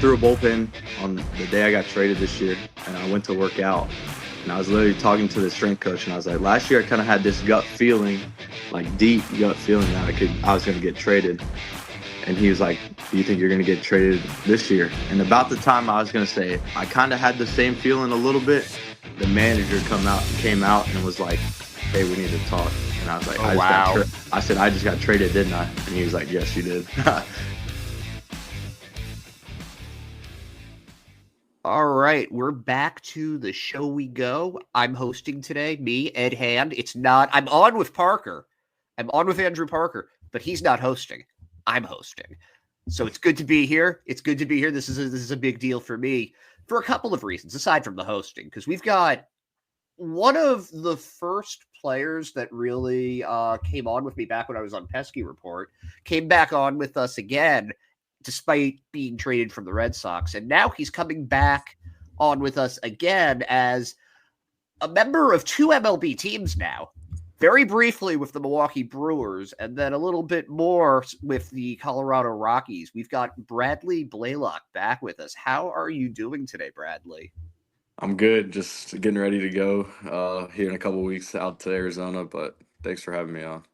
threw a bullpen on the day I got traded this year, and I went to work out. And I was literally talking to the strength coach, and I was like, last year I kind of had this gut feeling, like deep gut feeling that I was going to get traded. And he was like, do you think you're going to get traded this year? And about the time I was going to say it, I kind of had the same feeling a little bit. The manager came out and was like, hey, we need to talk. And I was like, Oh, wow. I said, I just got traded, didn't I? And he was like, yes, you did. All right, we're back to the show we go. I'm hosting today, me, Ed Hand. I'm on with Parker. I'm on with Andrew Parker, but he's not hosting. I'm hosting. So it's good to be here. It's good to be here. This is a big deal for me for a couple of reasons, aside from the hosting, because we've got one of the first players that really came on with me back when I was on Pesky Report, came back on with us again, despite being traded from the Red Sox. And now he's coming back on with us again as a member of two MLB teams now. Very briefly with the Milwaukee Brewers, and then a little bit more with the Colorado Rockies. We've got Bradley Blalock back with us. How are you doing today, Bradley? I'm good. Just getting ready to go here in a couple weeks out to Arizona, but thanks for having me on.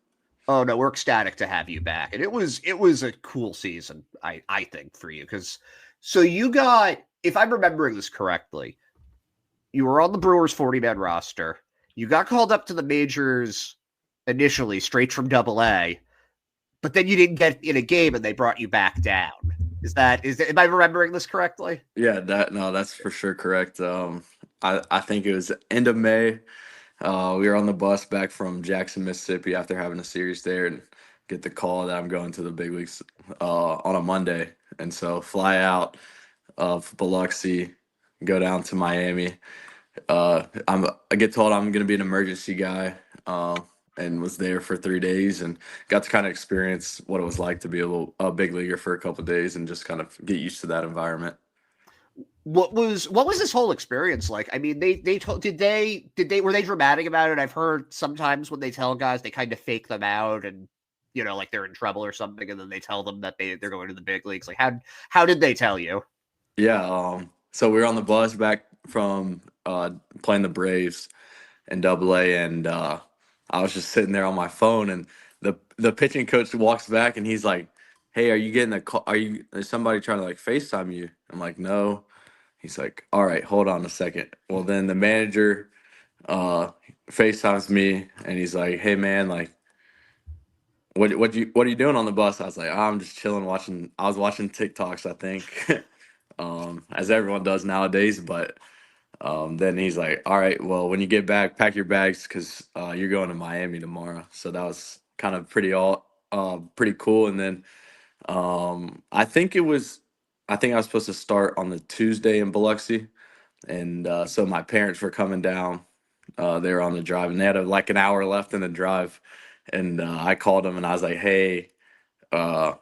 Oh no, we're ecstatic to have you back. And it was a cool season, I think, for you. So you got, if I'm remembering this correctly, you were on the Brewers 40-man roster. You got called up to the majors initially, straight from AA, but then you didn't get in a game and they brought you back down. Am I remembering this correctly? Yeah, that's for sure correct. I think it was end of May. We were on the bus back from Jackson, Mississippi after having a series there and get the call that I'm going to the big leagues on a Monday. And so fly out of Biloxi, go down to Miami. I get told I'm going to be an emergency guy, and was there for 3 days and got to kind of experience what it was like to be a big leaguer for a couple of days and just kind of get used to that environment. What was this whole experience like? I mean, did they were they dramatic about it? I've heard sometimes when they tell guys, they kind of fake them out and like they're in trouble or something, and then they tell them that they're going to the big leagues. Like how did they tell you? Yeah, so we were on the bus back from playing the Braves in AA, and I was just sitting there on my phone, and the pitching coach walks back, and he's like, "Hey, are you getting a call? Is somebody trying to like FaceTime you?" I'm like, "No." He's like, "All right, hold on a second." Well, then the manager uh, FaceTimes me, and he's like, "Hey, man, like, what are you doing on the bus?" I was like, "I'm just chilling, watching. I was watching TikToks, I think, as everyone does nowadays." But then he's like, "All right, well, when you get back, pack your bags because you're going to Miami tomorrow." So that was kind of pretty cool. And then I think I was supposed to start on the Tuesday in Biloxi, and so my parents were coming down. They were on the drive, and they had like an hour left in the drive. And I called them, and I was like, "Hey, uh,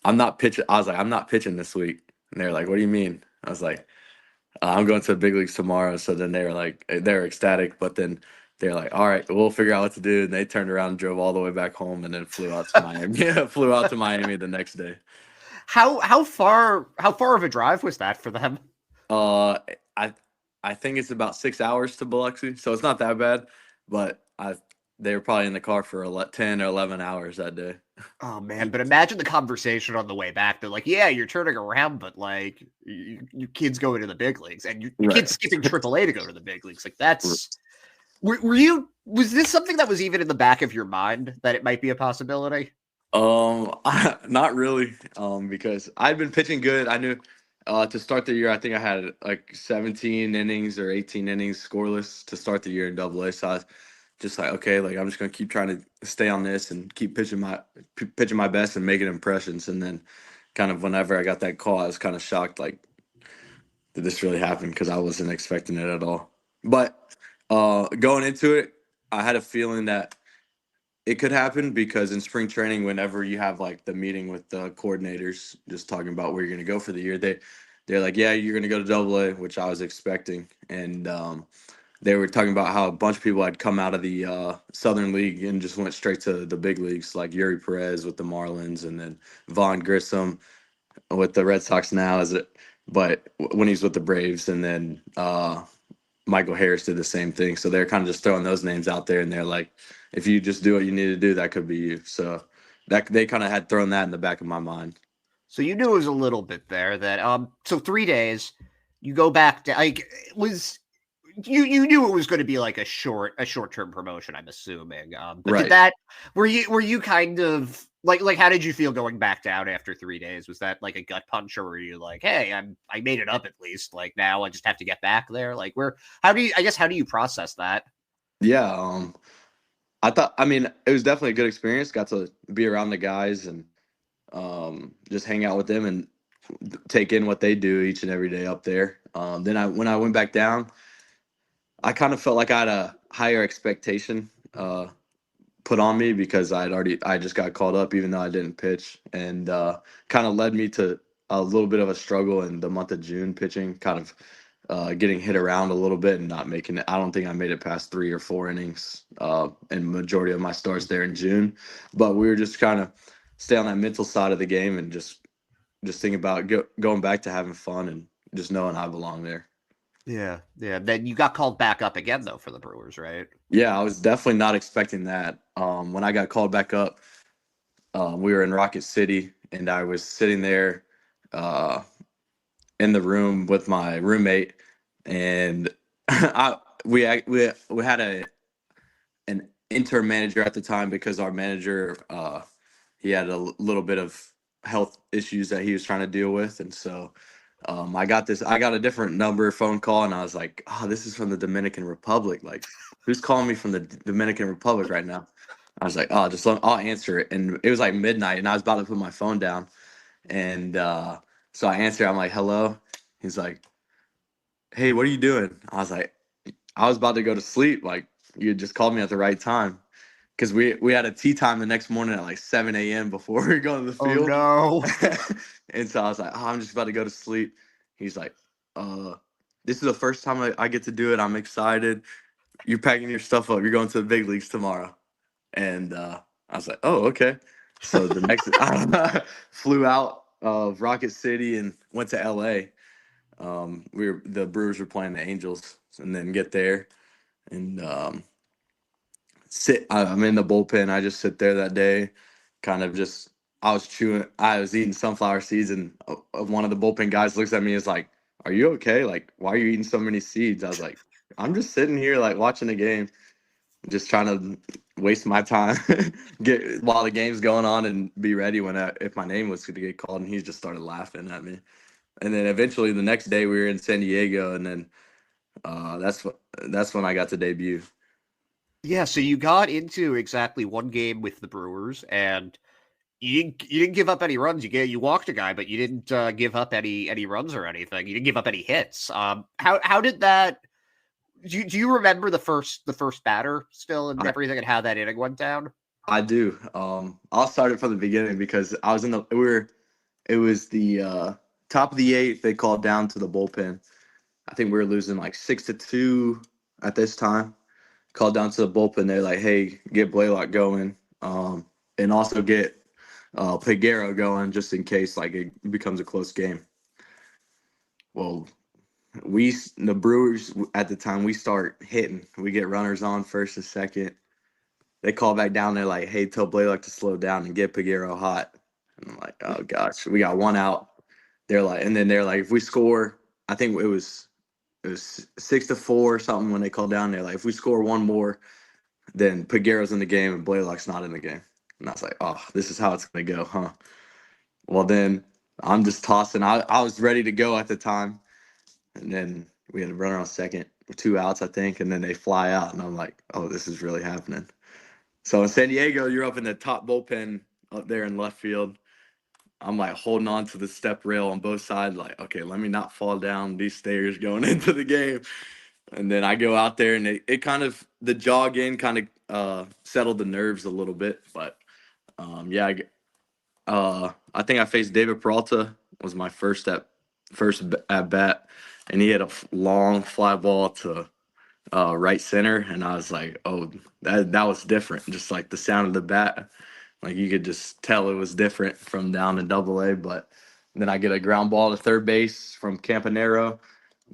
I'm not pitching." I was like, "I'm not pitching this week." And they were like, "What do you mean?" I was like, I'm going to the big leagues tomorrow. So then they were ecstatic, but then they're like, all right, we'll figure out what to do. And they turned around and drove all the way back home and then flew out to Miami. Yeah, flew out to Miami the next day. How far of a drive was that for them? Uh, I I think it's about 6 hours to Biloxi, so it's not that bad. But they were probably in the car for 10 or 11 hours that day. Oh man, but imagine the conversation on the way back. They're like, "Yeah, you're turning around, but like, your kid's going to the big leagues, and your Right. kid's skipping AAA to go to the big leagues." Like that's was this something that was even in the back of your mind that it might be a possibility? Not really. Because I'd been pitching good. I knew to start the year, I think I had like 17 innings or 18 innings scoreless to start the year in AA. So I was just like, okay, like I'm just gonna keep trying to stay on this and keep pitching my best and making impressions. And then, kind of whenever I got that call, I was kind of shocked, like, did this really happen? Because I wasn't expecting it at all. But going into it, I had a feeling that it could happen because in spring training, whenever you have like the meeting with the coordinators, just talking about where you're going to go for the year, they're like, yeah, you're going to go to AA, which I was expecting, and they were talking about how a bunch of people had come out of the Southern League and just went straight to the big leagues, like Yuri Perez with the Marlins, and then Vaughn Grissom with the Red Sox now. but when he's with the Braves, and then Michael Harris did the same thing. So they're kind of just throwing those names out there, and they're like, if you just do what you need to do, that could be you. So that they kind of had thrown that in the back of my mind. So you knew it was a little bit there that so 3 days, you go back to like it was you knew it was going to be like a short term promotion, I'm assuming. But did Right. that were you kind of like how did you feel going back down after 3 days? Was that like a gut punch, or were you like, hey, I made it up at least. Like now I just have to get back there. Like where how do you process that? Yeah. I mean, it was definitely a good experience. Got to be around the guys and just hang out with them and take in what they do each and every day up there. Then when I went back down, I kind of felt like I had a higher expectation put on me because I just got called up even though I didn't pitch, and kind of led me to a little bit of a struggle in the month of June pitching, kind of getting hit around a little bit and not making it. I don't think I made it past 3 or 4 innings in majority of my starts there in June, but we were just kind of stay on that mental side of the game and just think about going back to having fun and just knowing I belong there. Yeah, yeah. Then you got called back up again though for the Brewers, right? Yeah, I was definitely not expecting that. When I got called back up, we were in Rocket City, and I was sitting there uh, in the room with my roommate, and we had an interim manager at the time because our manager he had a little bit of health issues that he was trying to deal with, and so I got a different number phone call, and I was like, oh, this is from the Dominican Republic. Like, who's calling me from the Dominican Republic right now? I was like, oh, I'll answer it. And it was like midnight, and I was about to put my phone down, and so I answered. I'm like, hello. He's like, hey, what are you doing? I was like, I was about to go to sleep. Like, you just called me at the right time because we had a tea time the next morning at like 7 a.m. before we were going to the Oh field. no. And so I was like, oh, I'm just about to go to sleep. He's like, this is the first time I get to do it. I'm excited. You're packing your stuff up. You're going to the big leagues tomorrow. And I was like, oh, okay. So the next, I flew out of Rocket City and went to LA. The Brewers were playing the Angels, and then get there and I'm in the bullpen. I just sit there that day, kind of just. I was eating sunflower seeds, and one of the bullpen guys looks at me and is like, "Are you okay? Like, why are you eating so many seeds?" I was like, "I'm just sitting here, like, watching the game, just trying to waste my time, get while the game's going on, and be ready if my name was going to get called." And he just started laughing at me. And then eventually, the next day, we were in San Diego, and then that's when I got to debut. Yeah, so you got into exactly one game with the Brewers, and you didn't give up any runs. You walked a guy, but you didn't give up any runs or anything. You didn't give up any hits. How did that? Do you remember the first batter still and I, everything and how that inning went down? I do. I'll start it from the beginning because I was in the we were it was the top of the eighth. They called down to the bullpen. I think we were losing like 6-2 at this time. Called down to the bullpen. They're like, "Hey, get Blalock going, and also get Peguero going just in case like it becomes a close game." Well, the Brewers at the time we start hitting. We get runners on first and second. They call back down. They're like, "Hey, tell Blalock to slow down and get Peguero hot." And I'm like, "Oh gosh, we got one out." They're like, if we score, I think it was 6-4 or something when they called down. They're like, if we score one more, then Peguero's in the game and Blaylock's not in the game. And I was like, oh, this is how it's gonna go, huh? Well, then I'm just tossing. I was ready to go at the time, and then we had a runner on second, 2 outs, I think, and then they fly out, and I'm like, oh, this is really happening. So in San Diego, you're up in the top bullpen up there in left field. I'm like holding on to the step rail on both sides, like, okay, let me not fall down these stairs going into the game. And then I go out there, and it kind of the jog in kind of settled the nerves a little bit. But yeah, I think I faced David Peralta was my first at bat, and he had a long fly ball to right center, and I was like, oh, that was different. Just like the sound of the bat, like you could just tell it was different from down in Double A. But Then I get a ground ball to third base from Campanero,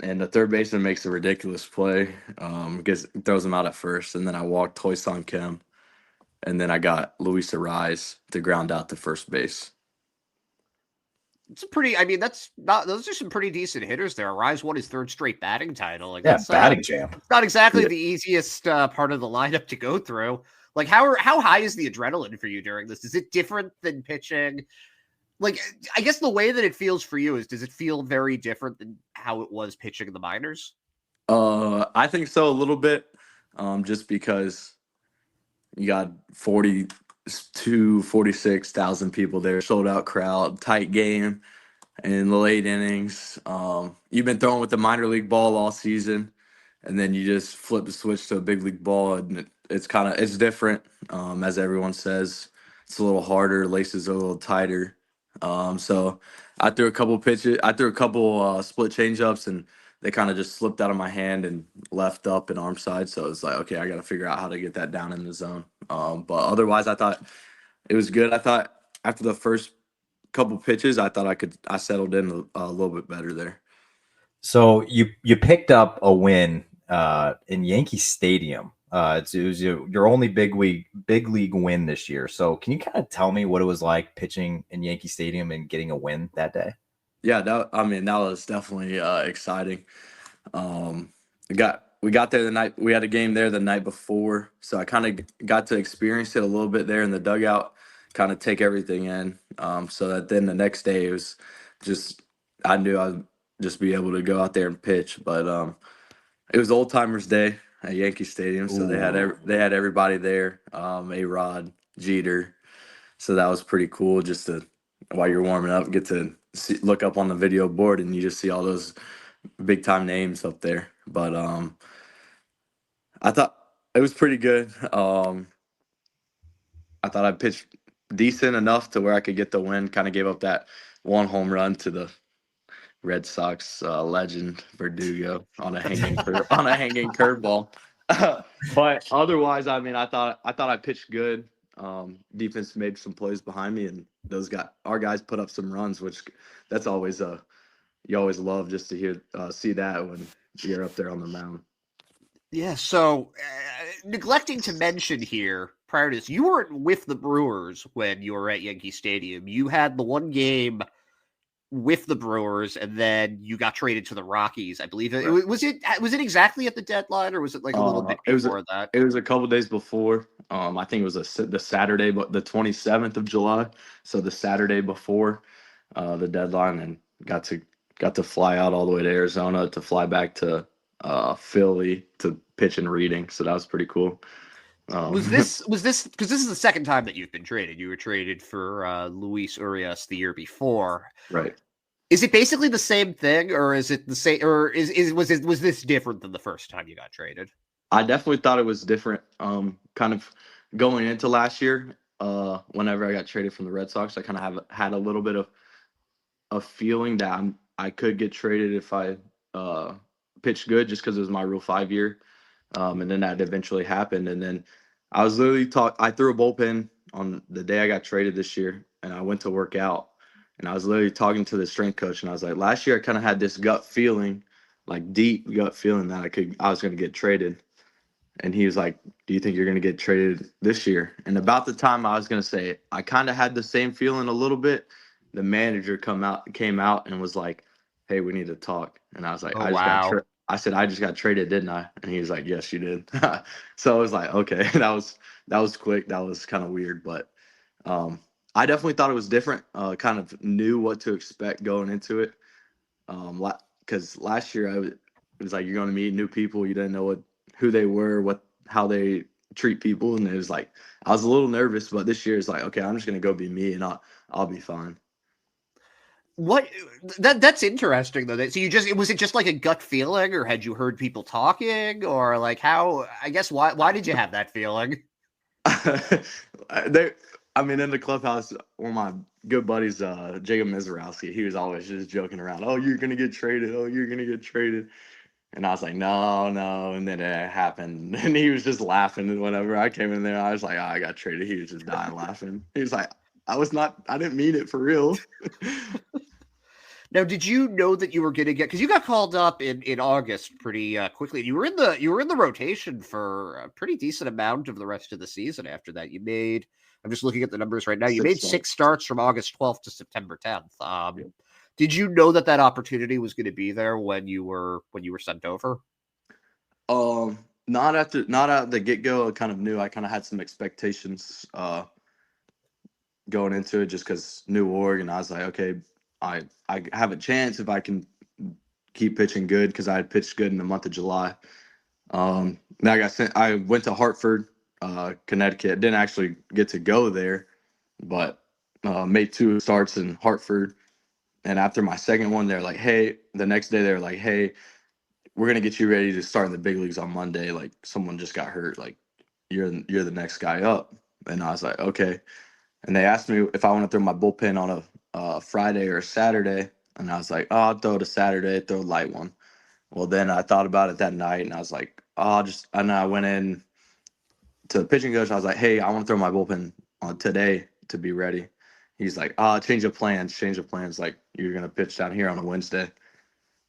and the third baseman makes a ridiculous play. Throws him out at first, and then I walk Toy-Son Kim, and then I got Luis Ariz to ground out to first base. It's a pretty. I mean, that's not. Those are some pretty decent hitters there. Rise won his third straight batting title. Like Yeah, that's batting jam. it's not exactly Yeah. the easiest part of the lineup to go through. Like how high is the adrenaline for you during this? Is it different than pitching? Like I guess the way that it feels for you is, does it feel very different than how it was pitching in the minors? I think so a little bit, just because you got 46,000 people there, sold out crowd, tight game in the late innings. You've been throwing with the minor league ball all season, and then you just flip the switch to a big league ball, and it's different. As everyone says, it's a little harder, laces are a little tighter. So I threw a couple pitches, I threw a couple split changeups, and they kind of just slipped out of my hand and left up and arm side. So it's like, okay, I got to figure out how to get that down in the zone. But otherwise, I thought it was good. I thought after the first couple pitches, I settled in a little bit better there. So you picked up a win in Yankee Stadium. It was your only big league win this year. So can you kind of tell me what it was like pitching in Yankee Stadium and getting a win that day? Yeah, that was definitely exciting. We got there the night we had a game there the night before, so I kind of got to experience it a little bit there in the dugout, kind of take everything in. So that then the next day it was just I knew I'd just be able to go out there and pitch. But it was Old Timers Day at Yankee Stadium, so they had everybody there. A-Rod, Jeter, so that was pretty cool. Just to while you're warming up, get to look up on the video board and you just see all those big time names up there. But I thought it was pretty good. I thought I pitched decent enough to where I could get the win. Kind of gave up that one home run to the Red Sox legend Verdugo on a hanging curveball. But otherwise, I mean, I thought I pitched good. Defense made some plays behind me, and our guys put up some runs, which that's always you always love just to see that when you're up there on the mound. Yeah. So neglecting to mention here, prior to this, you weren't with the Brewers when you were at Yankee Stadium. You had the one game with the Brewers, and then you got traded to the Rockies. I believe it Right. was it exactly at the deadline, or was it like a little bit before that? It was a couple days before. I think it was the Saturday, but the 27th of July. So the Saturday before the deadline, and got to fly out all the way to Arizona to fly back to Philly to pitch in Reading. So that was pretty cool. Was this because this is the second time that you've been traded? You were traded for Luis Urias the year before. Right. Is it basically the same thing, or is it the same, or was this different than the first time you got traded? I definitely thought it was different. Kind of going into last year, whenever I got traded from the Red Sox, I kind of had a little bit of a feeling that I could get traded if I pitched good, just because it was my Rule 5 year. And then that eventually happened. And then I was literally I threw a bullpen on the day I got traded this year, and I went to work out. And I was literally talking to the strength coach, and I was like, last year I kind of had this gut feeling, like deep gut feeling that I was going to get traded. And he was like, do you think you're going to get traded this year? And about the time I was going to say it, I kind of had the same feeling a little bit. The manager came out and was like, hey, we need to talk. And I was like, Oh, wow. I said, I just got traded, didn't I? And he was like, yes, you did. So I was like, okay, that was quick. That was kind of weird, but I definitely thought it was different. Kind of knew what to expect going into it. Because last year it was like you're going to meet new people. You didn't know who they were, how they treat people, and it was like I was a little nervous. But this year it's like, okay, I'm just going to go be me, and I'll be fine. What that's interesting though. So was it just like a gut feeling, or had you heard people talking, or like how? I guess why did you have that feeling? In the clubhouse, one of my good buddies, Jacob Mizorowski, he was always just joking around. Oh, you're gonna get traded. Oh, you're gonna get traded. And I was like, no. And then it happened, and he was just laughing. And whenever I came in there, I was like, oh, I got traded. He was just dying laughing. He was like, I didn't mean it for real. Now, did you know that you were going to get, because you got called up in August pretty quickly. You were in the rotation for a pretty decent amount of the rest of the season after that. I'm just looking at the numbers right now. You made 6 starts from August 12th to September 10th. Yeah. Did you know that opportunity was going to be there when you were sent over? Not out the get go. I kind of knew. I kind of had some expectations going into it, just because new org, and I was like, okay, I have a chance if I can keep pitching good, because I had pitched good in the month of July. Then I got sent. I went to Hartford, Connecticut. Didn't actually get to go there, but made 2 starts in Hartford. And after my second one, they're like, hey, the next day they're like, hey, we're gonna get you ready to start in the big leagues on Monday. Like, someone just got hurt. Like, you're the next guy up. And I was like, okay. And they asked me if I want to throw my bullpen on a Friday or a Saturday, and I was like, oh, I'll throw it a Saturday, throw a light one. Well, then I thought about it that night, and I was like, oh, and I went in to the pitching coach. I was like, hey, I want to throw my bullpen on today to be ready. He's like, change of plans. Like, you're going to pitch down here on a Wednesday. I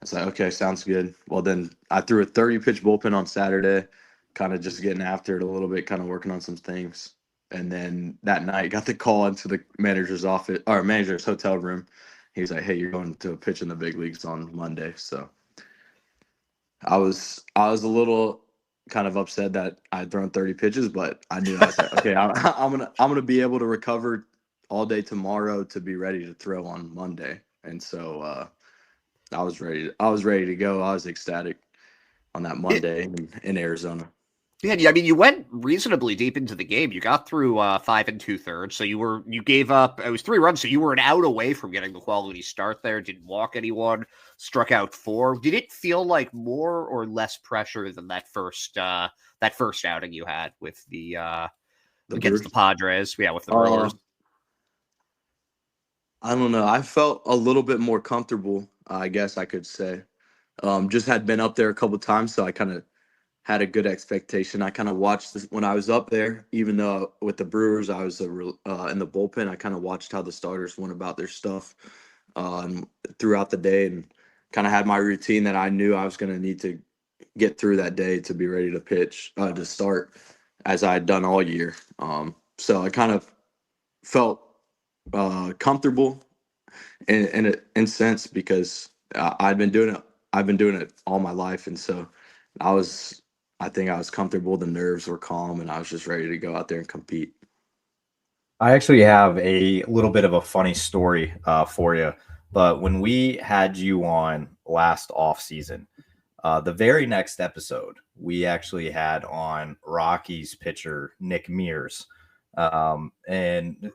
was like, okay, sounds good. Well, then I threw a 30-pitch bullpen on Saturday, kind of just getting after it a little bit, kind of working on some things. And then that night, got the call into the manager's office, or manager's hotel room. He was like, hey, you're going to pitch in the big leagues on Monday. So I was a little kind of upset that I'd thrown 30 pitches, but I knew, I was like, okay, I'm gonna be able to recover all day tomorrow to be ready to throw on Monday. And so I was ready to go. I was ecstatic on that Monday in Arizona. Yeah, I mean, you went reasonably deep into the game. You got through 5 2/3, so you gave up. It was 3 runs, so you were an out away from getting the quality start there. Didn't walk anyone, struck out 4. Did it feel like more or less pressure than that first outing you had with the against Brewers? the Padres? Yeah, with the Brewers. I don't know. I felt a little bit more comfortable, I guess I could say. Just had been up there a couple times, so I kind of had a good expectation. I kind of watched this when I was up there, even though with the Brewers I was in the bullpen. I kind of watched how the starters went about their stuff throughout the day, and kind of had my routine that I knew I was going to need to get through that day to be ready to pitch to start, as I had done all year. So I kind of felt comfortable in a sense, because I've been doing it all my life, and so I think I was comfortable. The nerves were calm, and I was just ready to go out there and compete. I actually have a little bit of a funny story for you. But when we had you on last offseason, the very next episode, we actually had on Rockies pitcher Nick Mears. And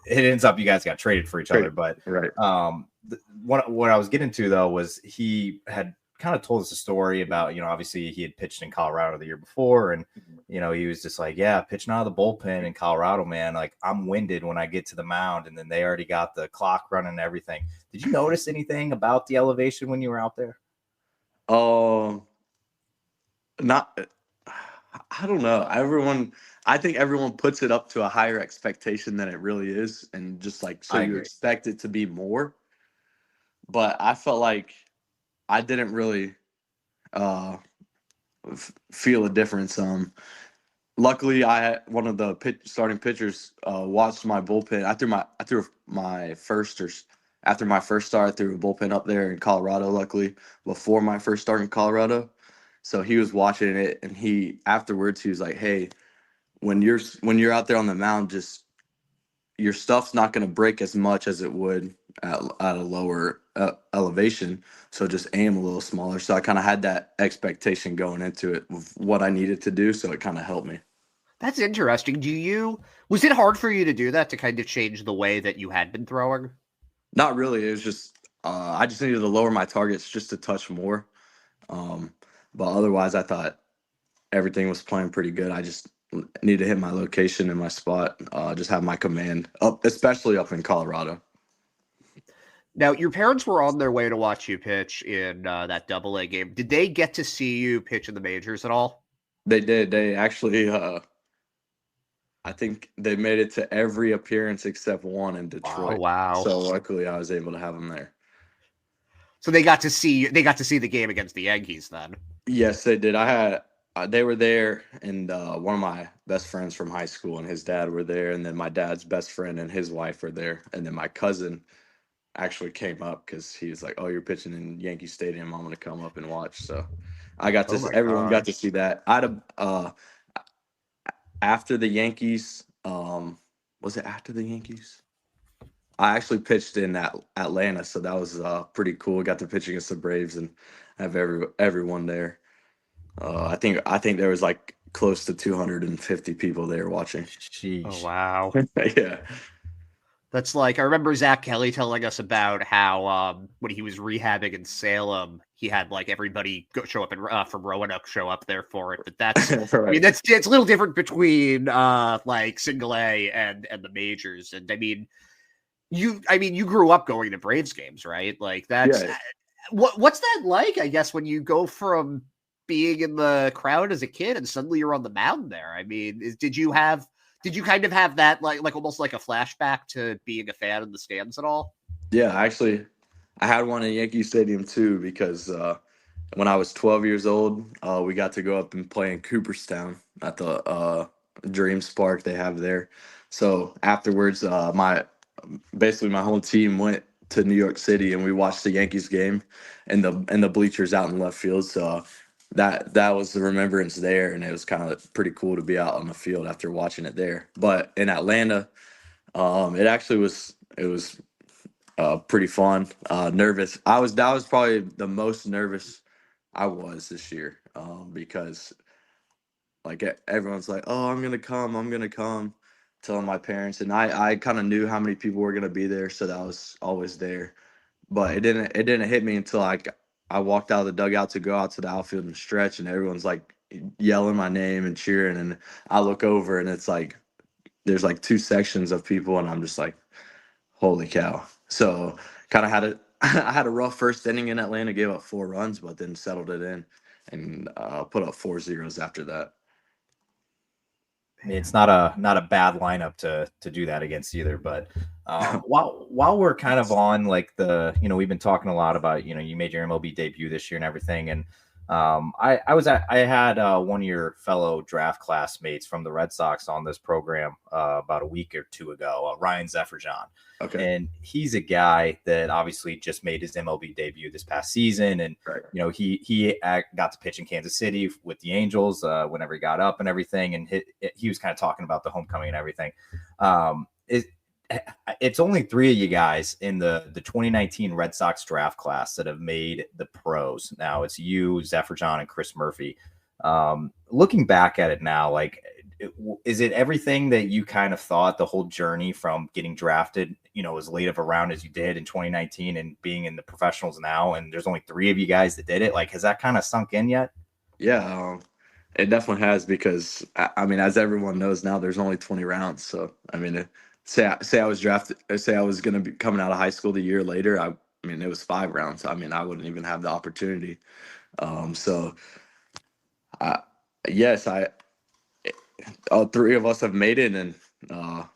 it ends up you guys got traded for each other. But right. What I was getting to, though, was he had kind of told us a story about, obviously he had pitched in Colorado the year before, and he was just like, yeah, pitching out of the bullpen in Colorado, man, like, I'm winded when I get to the mound, and then they already got the clock running and everything. Did you notice anything about the elevation when you were out there? Not, I don't know. I think everyone puts it up to a higher expectation than it really is, and just like, so you expect it to be more. But I felt like I didn't really feel a difference. Luckily, I had one of the starting pitchers watched my bullpen. After my first start, I threw a bullpen up there in Colorado. Luckily, before my first start in Colorado, so he was watching it, and afterwards he was like, "Hey, when you're out there on the mound, just your stuff's not going to break as much as it would at a lower elevation. So just aim a little smaller." So I kind of had that expectation going into it of what I needed to do. So it kind of helped me. That's interesting. Was it hard for you to do that, to kind of change the way that you had been throwing? Not really. It was just, I just needed to lower my targets just a touch more. But otherwise I thought everything was playing pretty good. I just need to hit my location and my spot, just have my command up, especially up in Colorado. Now, your parents were on their way to watch you pitch in that Double-A game. Did they get to see you pitch in the majors at all? They did. They actually, I think they made it to every appearance except one in Detroit. Oh, wow. So luckily I was able to have them there. So they got to see the game against the Yankees then. Yes, they did. I had they were there, and one of my best friends from high school and his dad were there, and then my dad's best friend and his wife were there, and then my cousin actually came up because he was like, "Oh, you're pitching in Yankee Stadium. I'm gonna come up and watch." So I got Oh to my everyone got to gosh. see that. I'd have after the Yankees. Was it after the Yankees? I actually pitched in Atlanta, so that was pretty cool. Got to pitch against the Braves and have everyone there. I think there was like close to 250 people there watching. Oh Sheesh. wow. Yeah. That's like I remember Zach Kelly telling us about how when he was rehabbing in Salem, he had like everybody show up and from Roanoke show up there for it. But that's I mean Right. it's a little different between like single A and the majors. And I mean you grew up going to Braves games, right? Like that's Yeah. what's that like? I guess when you go from being in the crowd as a kid and suddenly you're on the mound there. I mean, did you kind of have that like almost like a flashback to being a fan in the stands at all? Yeah, actually, I had one in Yankee Stadium too because when I was 12 years old, we got to go up and play in Cooperstown at the Dreams Park they have there. So afterwards, my basically my whole team went to New York City and we watched the Yankees game in the bleachers out in left field. So that was the remembrance there, and it was kind of pretty cool to be out on the field after watching it there. But in Atlanta, it was pretty fun. Nervous. That was probably the most nervous I was this year because like everyone's like, "Oh, I'm gonna come," telling my parents, and I kind of knew how many people were gonna be there, so that was always there. But it didn't hit me until I walked out of the dugout to go out to the outfield and stretch, and everyone's like yelling my name and cheering, and I look over and it's like there's like two sections of people, and I'm just like, holy cow. So kind of had a I had a rough first inning in Atlanta, gave up 4 runs, but then settled it in and put up 4 zeros after that. I mean, it's not a bad lineup to do that against either. But while we're kind of on like we've been talking a lot about you made your MLB debut this year and everything, and I had one of your fellow draft classmates from the Red Sox on this program about a week or two ago, Ryan Zefferjon. Okay. And he's a guy that obviously just made his MLB debut this past season, and Right. he got to pitch in Kansas City with the Angels whenever he got up and everything, and he was kind of talking about the homecoming and everything. It's only three of you guys in the 2019 Red Sox draft class that have made the pros. Now it's you, Zefferjon, and Chris Murphy. Looking back at it now, like, is it everything that you kind of thought the whole journey from getting drafted, as late of a round as you did in 2019 and being in the professionals now, and there's only three of you guys that did it? Like, has that kind of sunk in yet? Yeah, it definitely has because I mean, as everyone knows now, there's only 20 rounds. So I mean, say I was drafted, say I was going to be coming out of high school the year later. I mean, it was 5 rounds. I mean, I wouldn't even have the opportunity. So I, yes, all three of us have made it, and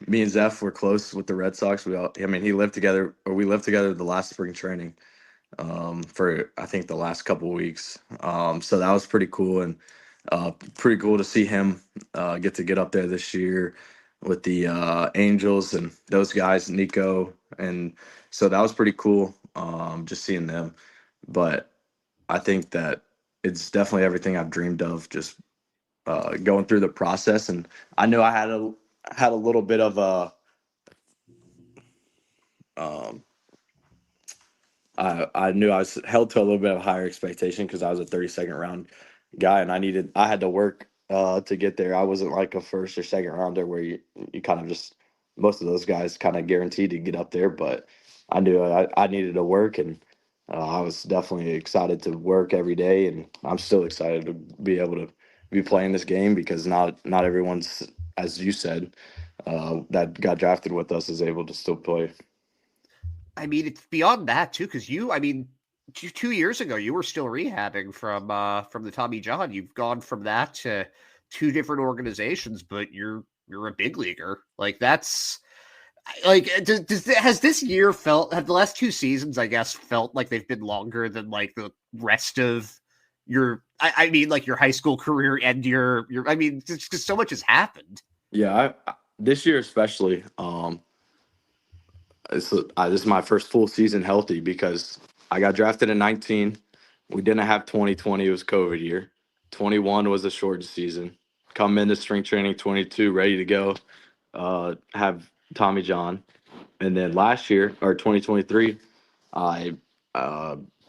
me and Zeph were close with the Red Sox. I mean, we lived together the last spring training for I think the last couple of weeks. So that was pretty cool, and pretty cool to see him get up there this year with the Angels and those guys, Nico, and so that was pretty cool. Just seeing them, but I think that it's definitely everything I've dreamed of. Just going through the process, and I knew I had a little bit of a um, I knew I was held to a little bit of a higher expectation because I was a 32nd round guy, and I had to work to get there. I wasn't like a first or second rounder where you kind of just most of those guys kind of guaranteed to get up there, but I knew I needed to work, and I was definitely excited to work every day, and I'm still excited to be able to be playing this game because not everyone's, as you said, that got drafted with us is able to still play. I mean, it's beyond that too, because I mean, 2 years ago, you were still rehabbing from the Tommy John. You've gone from that to two different organizations, but you're a big leaguer. Like Like, has this year have the last 2 seasons, I guess, felt like they've been longer than like the rest of I mean, like your high school career and I mean, just because so much has happened. Yeah, this year especially, this is my first full season healthy because I got drafted in 19. We didn't have 2020. It was COVID year. 21 was a short season. Come into spring training 22, ready to go. Have Tommy John. And then last year, or 2023, I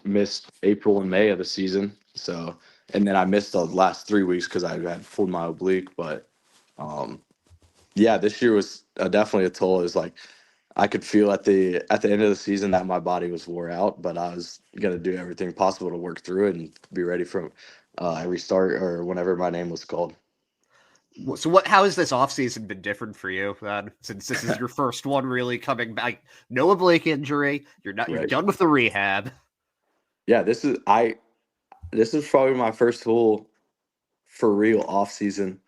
missed April and May of the season. So, and then I missed the last 3 weeks because I had pulled my oblique. But yeah, this year was definitely a toll. It was like I could feel at the end of the season that my body was wore out, but I was gonna do everything possible to work through it and be ready for every start or whenever my name was called. So how has this offseason been different for you then, since this is your first one really coming back? No oblique injury. You're Right. done with the rehab. Yeah, this is probably my first full for real off season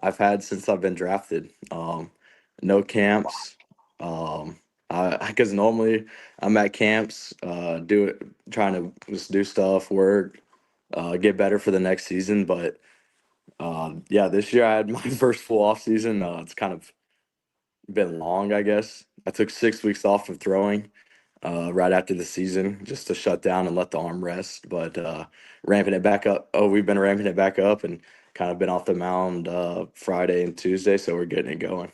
I've had since I've been drafted. No camps. Because normally I'm at camps, trying to just do stuff, work, get better for the next season. But yeah, this year I had my first full off season. It's kind of been long, I guess. I took 6 weeks off of throwing right after the season just to shut down and let the arm rest. But ramping it back up. Oh, we've been ramping it back up and kind of been off the mound Friday and Tuesday, so we're getting it going.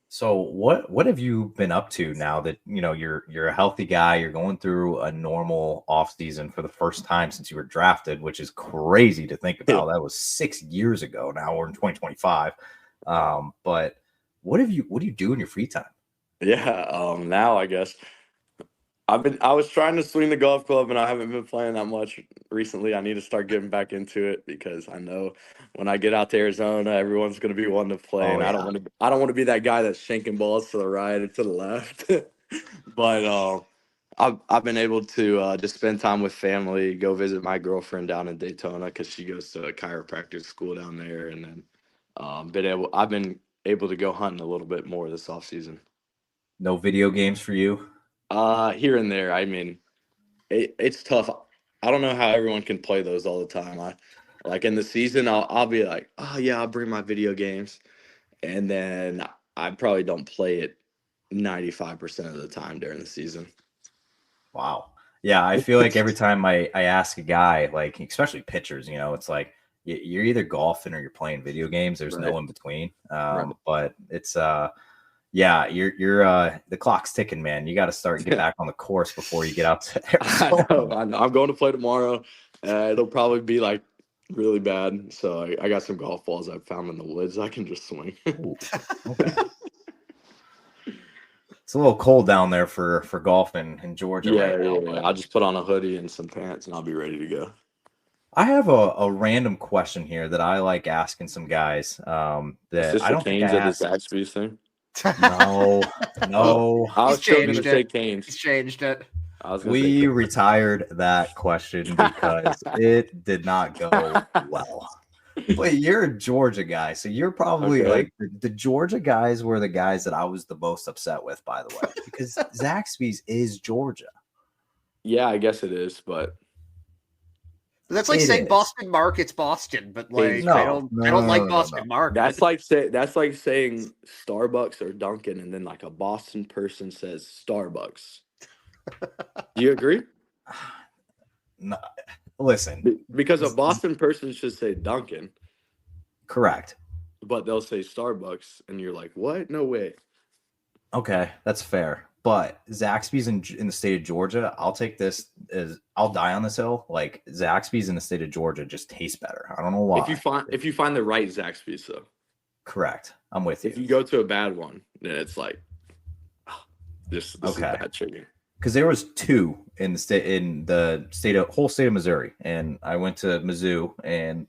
So what have you been up to now that you're a healthy guy, you're going through a normal off season for the first time since you were drafted, which is crazy to think about. That was 6 years ago. Now we're in 2025. But what do you do in your free time? Yeah, now I guess I was trying to swing the golf club and I haven't been playing that much recently. I need to start getting back into it because I know when I get out to Arizona, everyone's going to be wanting to play, Oh, and yeah. I don't want to be that guy that's shanking balls to the right or to the left. But I've been able to just spend time with family, go visit my girlfriend down in Daytona because she goes to a chiropractic school down there, and then I've been able to go hunting a little bit more this off season. No video games for you? Here and there. I mean, it's tough. I don't know how everyone can play those all the time. I like in the season, I'll be like, oh yeah, I'll bring my video games, and then I probably don't play it 95% of the time during the season. Wow. Yeah, I feel like every time I ask a guy, like especially pitchers, it's like you're either golfing or you're playing video games. There's Right. no in between. Right. But it's yeah, you're the clock's ticking, man. You got to get back on the course before you get out to Arizona. I know. I'm going to play tomorrow. It'll probably be like really bad. So I got some golf balls I found in the woods. I can just swing. Ooh, okay. It's a little cold down there for golf in Georgia right now. Yeah. I'll just put on a hoodie and some pants and I'll be ready to go. I have a random question here that I like asking some guys. That I don't think I asked. The Zaxby's thing. No. I was still going to say He's Canes. changed it. We retired that question because it did not go well. But you're a Georgia guy, so you're probably like the Georgia guys were the guys that I was the most upset with, by the way, because Zaxby's is Georgia. Yeah, I guess it is, but that's like saying Boston Market's Boston, but like I don't like Boston Market. That's like saying Starbucks or Dunkin', and then like a Boston person says Starbucks. Do you agree? No. Listen, because a Boston person should say Dunkin'. Correct. But they'll say Starbucks, and you're like, what? No way. Okay, that's fair. But Zaxby's in the state of Georgia, I'll take this as I'll die on this hill. Like Zaxby's in the state of Georgia just tastes better. I don't know why. If you find the right Zaxby's, though. Correct. I'm with you. If you go to a bad one, then it's like, this is bad chicken. Because there was two in the whole state of Missouri, and I went to Mizzou, and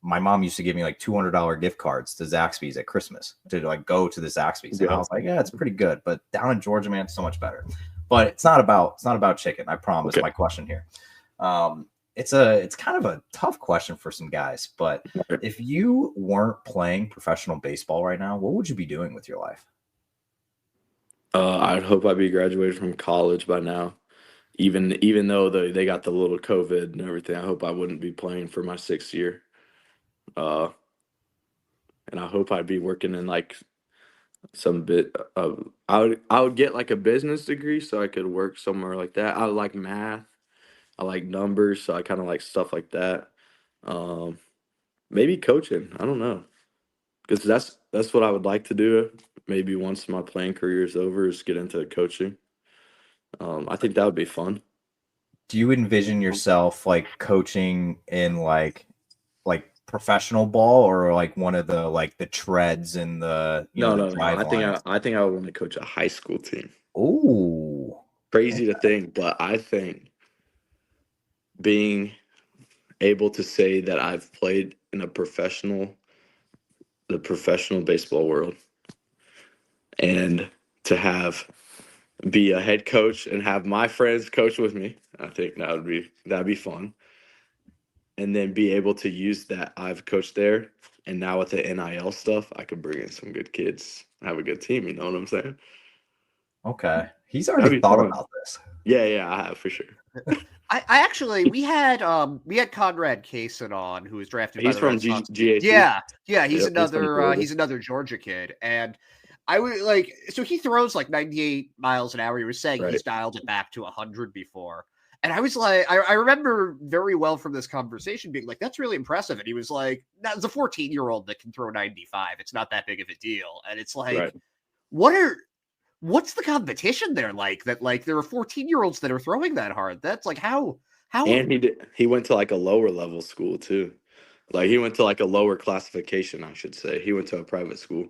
my mom used to give me like $200 gift cards to Zaxby's at Christmas to like go to the Zaxby's, and I was like, yeah, it's pretty good, but down in Georgia, man, it's so much better. But it's not about chicken. I promise. My question here, it's kind of a tough question for some guys, but if you weren't playing professional baseball right now, what would you be doing with your life? I'd hope I'd be graduated from college by now. Even though they got the little COVID and everything, I hope I wouldn't be playing for my 6th year. Uh, and I hope I'd be working in like some bit of I would get like a business degree so I could work somewhere like that. I like math. I like numbers, so I kind of like stuff like that. Um, Maybe coaching. I don't know, because that's what I would like to do. Maybe once my playing career is over, is get into coaching. I think that would be fun. Do you envision yourself like coaching in like professional ball or like one of the like the treads and the No, the no, no. drive lines? I think I would want to coach a high school team. Ooh. Crazy to think, but I think being able to say that I've played in the professional baseball world, and to be a head coach and have my friends coach with me, I think that'd be fun. And then be able to use that I've coached there, and now with the NIL stuff, I could bring in some good kids, have a good team. You know what I'm saying? Okay. He's That'd already be thought fun. about this. Yeah, I have for sure. I actually we had Conrad Kaysen on, who was drafted by He's the from Red Sox. GAC. Yeah, Yep, he's from Florida. he's another Georgia kid, and I would like so he throws like 98 miles an hour. He was saying he's Right. dialed it back to 100 before, and I was like, I remember very well from this conversation being like, that's really impressive, and he was like, that's a 14-year-old that can throw 95. It's not that big of a deal, and it's like, Right. what's the competition there like that? Like there are 14-year-olds that are throwing that hard. That's like how And he went to like a lower level school too. Like he went to like a lower classification, I should say. He went to a private school.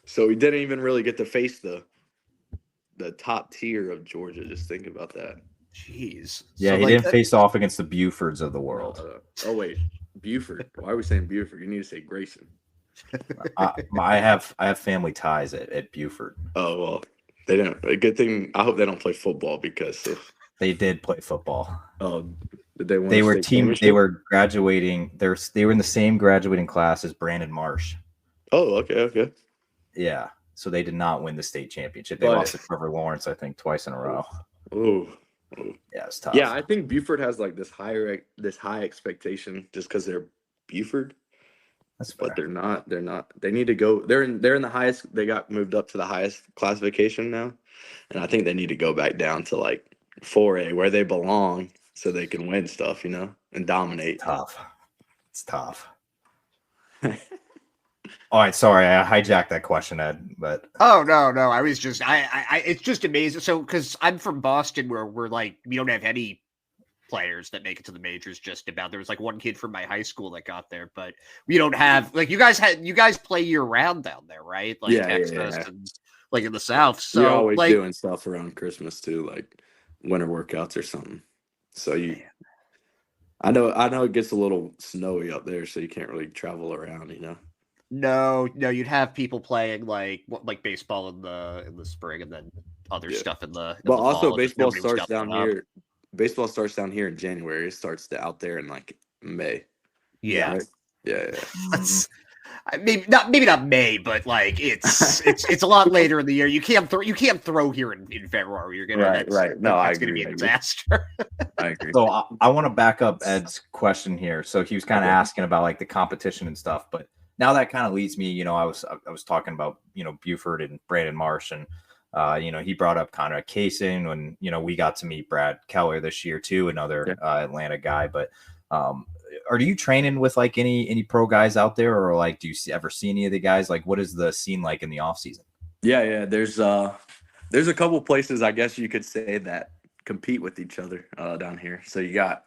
So he didn't even really get to face the top tier of Georgia. Just think about that. Jeez. Yeah, So, he like, didn't face off against the Bufords of the world. Oh wait, Buford. Why are we saying Buford? You need to say Grayson. I have family ties at Buford. Oh well, they don't. A good thing. I hope they don't play football because if They did play football. did they win? They a were state team. They championship? were graduating. They were in the same graduating class as Brandon Marsh. Oh, okay. Yeah. So they did not win the state championship. They But- lost to Trevor Lawrence, I think, twice in a row. Oh. Yeah, it's tough. Yeah, I think Buford has like this high expectation just because they're Buford. That's fair. But they're not. They're not. They need to go. They're in the highest. They got moved up to the highest classification now, and I think they need to go back down to like 4A where they belong, so they can win stuff, and dominate. Tough. It's tough. All right, sorry, I hijacked that question, Ed. But oh no, I was just I it's just amazing. So because I'm from Boston, where we're like we don't have any players that make it to the majors. Just about there was like one kid from my high school that got there, but we don't have like you guys play year round down there, right? Like Texas and like in the South. So you're always like doing stuff around Christmas too, like winter workouts or something. So I know it gets a little snowy up there, so you can't really travel around, No, you'd have people playing like baseball in the spring and then other stuff in the But the also fall, baseball starts down here. Baseball starts down here in January. It starts out there in like May. Yeah. Right? Yeah. That's maybe not May, but like it's a lot later in the year. You can't throw here in February. You're gonna Right. No, I that's gonna agree. be a disaster. I agree. so I want to back up Ed's question here. So he was kind of asking about like the competition and stuff, but now that kind of leads me, I was talking about, Buford and Brandon Marsh and, he brought up Conrad Kaysen when, we got to meet Brad Keller this year too, another Atlanta guy. But are you training with like any pro guys out there, or like, do you ever see any of the guys? Like, what is the scene like in the off season? Yeah. There's a couple places I guess you could say that compete with each other down here. So you got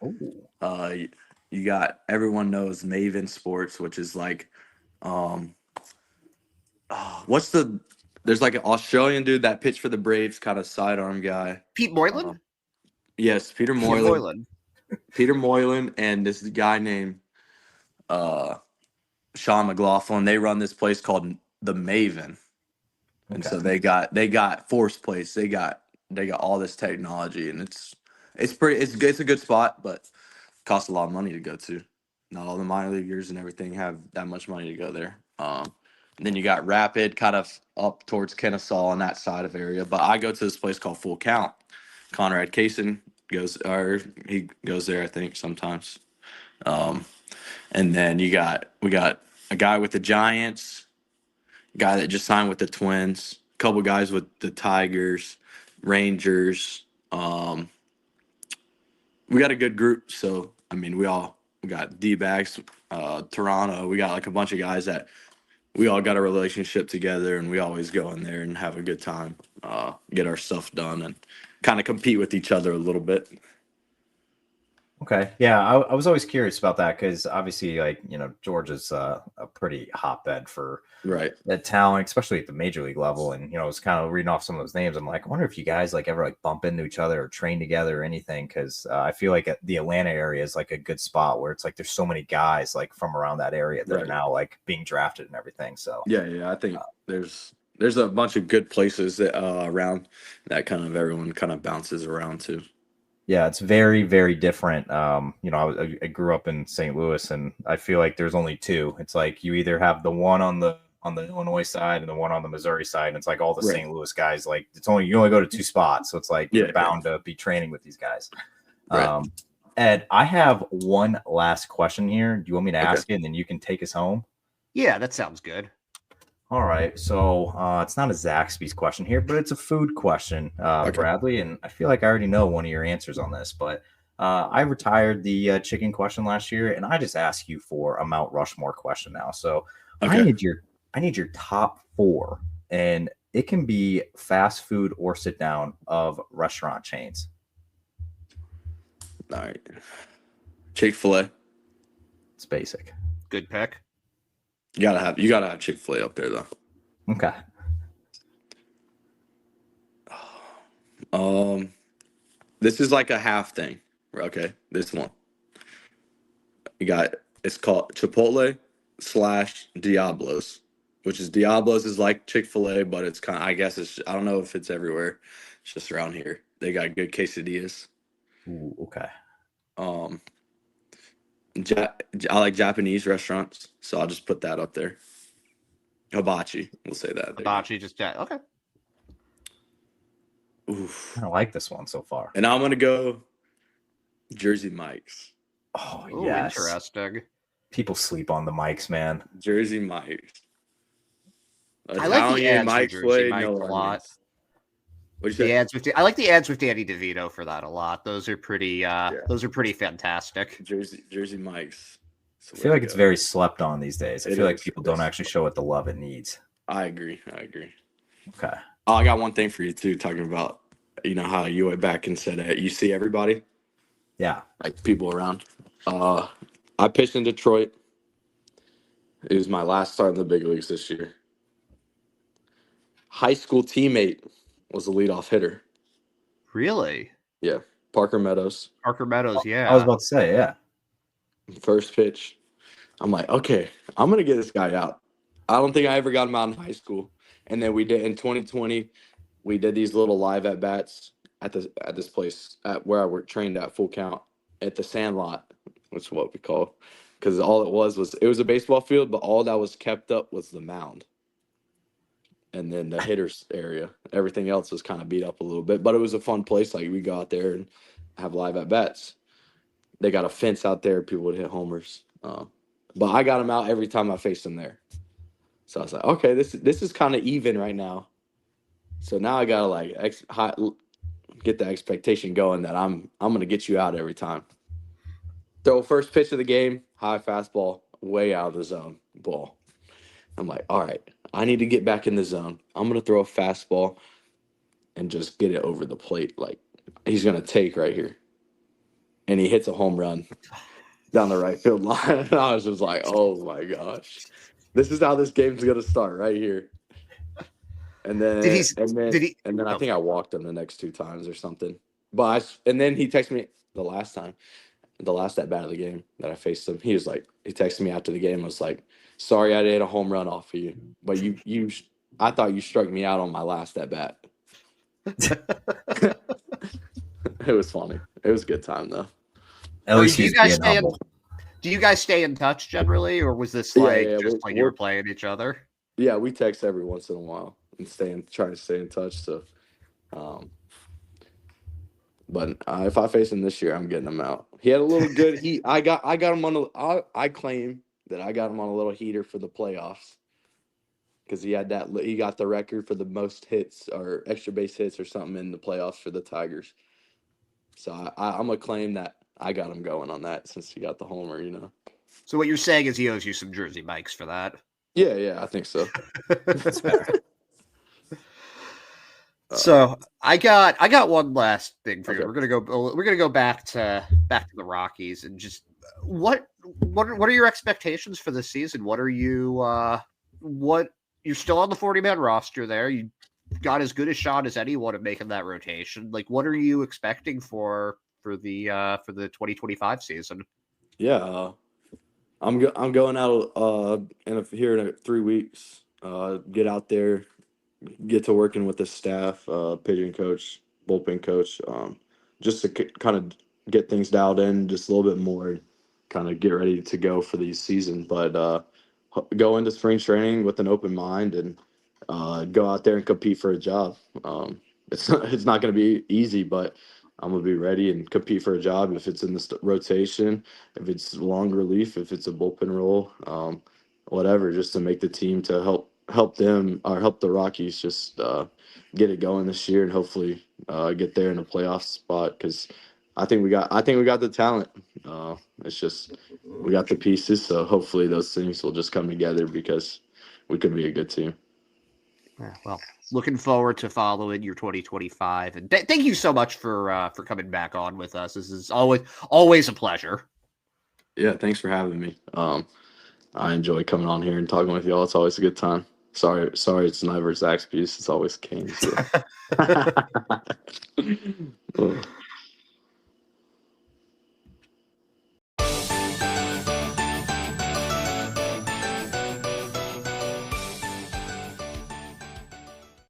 everyone knows Maven Sports, which is like there's like an Australian dude that pitched for the Braves, kind of sidearm guy. Pete Moylan? Yes, Peter Moylan. Peter Moylan and this guy named Sean McLaughlin. They run this place called the Maven. And so they got force plates. They got all this technology, and it's a good spot, but it costs a lot of money to go to. Not all the minor leaguers and everything have that much money to go there. And then you got Rapid kind of up towards Kennesaw on that side of area. But I go to this place called Full Count. Conrad Kaysen he goes there, I think, sometimes. And then we got a guy with the Giants, a guy that just signed with the Twins, a couple guys with the Tigers, Rangers. We got a good group. So I mean, we got D-backs, Toronto. We got like a bunch of guys that we all got a relationship together, and we always go in there and have a good time, get our stuff done, and kind of compete with each other a little bit. Okay. Yeah, I was always curious about that because obviously, like, Georgia's a pretty hotbed for that talent, especially at the major league level. And, I was kind of reading off some of those names. I'm like, I wonder if you guys like ever like bump into each other or train together or anything. Because I feel like the Atlanta area is like a good spot where it's like there's so many guys like from around that area that are now like being drafted and everything. So yeah, I think there's a bunch of good places that around that kind of everyone kind of bounces around to. Yeah, it's very, very different. I grew up in St. Louis, and I feel like there's only two. It's like you either have the one on the Illinois side and the one on the Missouri side, and it's like all the St. Louis guys. Like you only go to two spots, so it's like you're bound to be training with these guys. Right. Ed, I have one last question here. Do you want me to ask it, and then you can take us home? Yeah, that sounds good. All right, so it's not a Zaxby's question here, but it's a food question, Bradley, and I feel like I already know one of your answers on this, but I retired the chicken question last year, and I just ask you for a Mount Rushmore question now. So I need your top 4, and it can be fast food or sit down of restaurant chains. All right, Chick-fil-A. It's basic. Good pick. You gotta have Chick-fil-A up there though. Okay. This is like a half thing. Okay, this one. It's called Chipotle / Diablo's, which is Diablo's is like Chick-fil-A, but it's I don't know if it's everywhere. It's just around here. They got good quesadillas. Ooh, okay. I like Japanese restaurants, so I'll just put that up there. Hibachi, we'll say that. Hibachi, just okay. Oof. I don't like this one so far. And I'm gonna go Jersey Mike's. Oh, ooh, yes. Interesting. People sleep on the Mike's, man. Jersey Mike's. I like the ads Mike's for Jersey Mike's a lot. What'd you say? I like the ads with Danny DeVito for that a lot. Those are pretty. Those are pretty fantastic. Jersey Mike's. I feel like it's very slept on these days. I feel like people don't actually show it the love it needs. I agree. Okay. Oh, I got one thing for you too. Talking about how you went back and said you see everybody. Yeah. Like people around. I pitched in Detroit. It was my last start in the big leagues this year. High school teammate was the leadoff hitter. Really? Yeah. Parker Meadows. Yeah. I was about to say, yeah. First pitch. I'm like, okay, I'm going to get this guy out. I don't think I ever got him out in high school. And then we did in 2020, we did these little live at bats at this place at where I trained at Full Count at the Sandlot, which is what we call, because all it was a baseball field, but all that was kept up was the mound. And then the hitters area, everything else was kind of beat up a little bit, but it was a fun place. Like we go out there and have live at bats. They got a fence out there. People would hit homers. But I got him out every time I faced him there. So I was like, okay, this is kind of even right now. So now I gotta get the expectation going that I'm gonna get you out every time. Throw first pitch of the game, high fastball, way out of the zone, ball. I'm like, all right, I need to get back in the zone. I'm gonna throw a fastball and just get it over the plate. Like he's gonna take right here. And he hits a home run down the right field line. And I was just like, oh my gosh. This is how this game's gonna start right here. And then I think I walked him the next 2 times or something. And then he texted me the last at bat of the game that I faced him. He texted me after the game and was like, sorry I did a home run off of you. But I thought you struck me out on my last at bat. It was funny. It was a good time though. At least he's being humble. Do you guys stay in touch generally, or was this just like you were playing each other? Yeah, we text every once in a while and trying to stay in touch. So, um, but if I face him this year, I'm getting him out. He had a little good heat. I got him on I claim that I got him on a little heater for the playoffs because he got the record for the most hits or extra base hits or something in the playoffs for the Tigers. So I'm gonna claim that I got him going on that since he got the homer. So what you're saying is he owes you some jersey mics for that. Yeah, I think so. That's fair. So I got one last thing for you. Okay. We're gonna go back to the Rockies and just what are your expectations for this season? What are you what you're still on the 40-man roster there. You got as good a shot as anyone of making that rotation. Like, what are you expecting for the 2025 season? Yeah, I'm going out here in 3 weeks. Get out there, get to working with the staff, pitching coach, bullpen coach, just to kind of get things dialed in just a little bit more, kind of get ready to go for the season. But go into spring training with an open mind and go out there and compete for a job. It's not going to be easy, but I'm gonna be ready and compete for a job if it's in the rotation, if it's long relief, if it's a bullpen role, whatever, just to make the team to help them or help the Rockies just get it going this year and hopefully get there in a playoff spot because I think we got the talent. It's just we got the pieces, so hopefully those things will just come together because we could be a good team. Yeah, well, looking forward to following your 2025, and thank you so much for coming back on with us. This is always a pleasure. Yeah, thanks for having me. I enjoy coming on here and talking with y'all. It's always a good time. Sorry, it's never Zaxby's. It's always Canes. So.